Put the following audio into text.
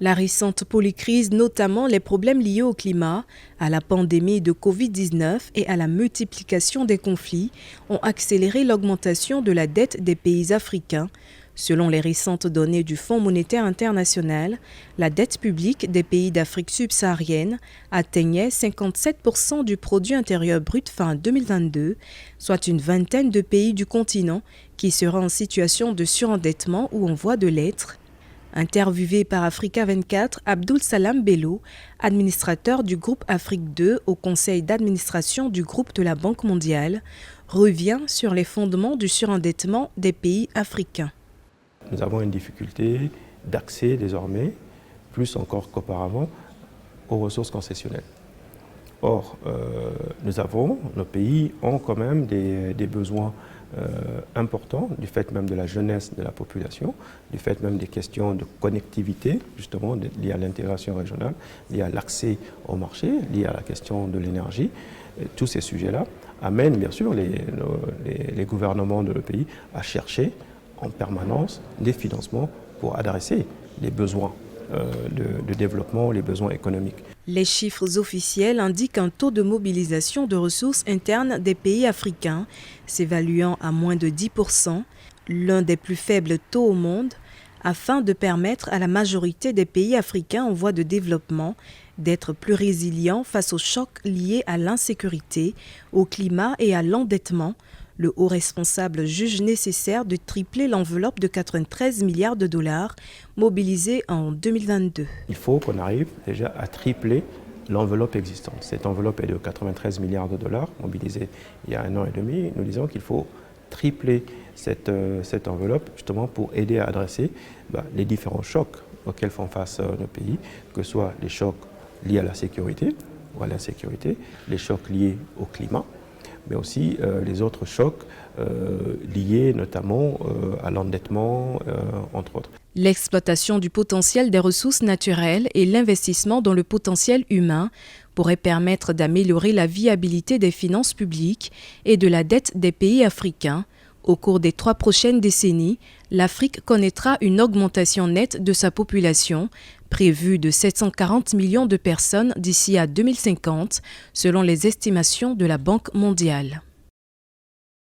La récente polycrise, notamment les problèmes liés au climat, à la pandémie de Covid-19 et à la multiplication des conflits, ont accéléré l'augmentation de la dette des pays africains. Selon les récentes données du Fonds monétaire international, la dette publique des pays d'Afrique subsaharienne atteignait 57% du produit intérieur brut fin 2022, soit une vingtaine de pays du continent qui seraient en situation de surendettement ou en voie de l'être. Interviewé par Africa 24, Abdoul Salam Bello, administrateur du groupe Afrique 2 au conseil d'administration du groupe de la Banque mondiale, revient sur les fondements du surendettement des pays africains. Nous avons une difficulté d'accès désormais, plus encore qu'auparavant, aux ressources concessionnelles. Or, nos pays ont quand même des besoins importants, du fait même de la jeunesse de la population, du fait même des questions de connectivité, justement liées à l'intégration régionale, liées à l'accès au marché, liées à la question de l'énergie. Tous ces sujets-là amènent bien sûr les gouvernements de nos pays à chercher en permanence des financements pour adresser les besoins de développement, les besoins économiques. Les chiffres officiels indiquent un taux de mobilisation de ressources internes des pays africains s'évaluant à moins de 10%, l'un des plus faibles taux au monde, afin de permettre à la majorité des pays africains en voie de développement d'être plus résilients face aux chocs liés à l'insécurité, au climat et à l'endettement. Le haut responsable juge nécessaire de tripler l'enveloppe de 93 milliards de dollars mobilisée en 2022. Il faut qu'on arrive déjà à tripler l'enveloppe existante. Cette enveloppe est de 93 milliards de dollars mobilisée il y a 1 an et demi. Nous disons qu'il faut tripler cette enveloppe justement pour aider à adresser les différents chocs auxquels font face nos pays, que ce soit les chocs liés à la sécurité ou à l'insécurité, les chocs liés au climat, mais aussi les autres chocs liés notamment à l'endettement, entre autres. L'exploitation du potentiel des ressources naturelles et l'investissement dans le potentiel humain pourraient permettre d'améliorer la viabilité des finances publiques et de la dette des pays africains. Au cours des 3 prochaines décennies, l'Afrique connaîtra une augmentation nette de sa population, prévue de 740 millions de personnes d'ici à 2050, selon les estimations de la Banque mondiale.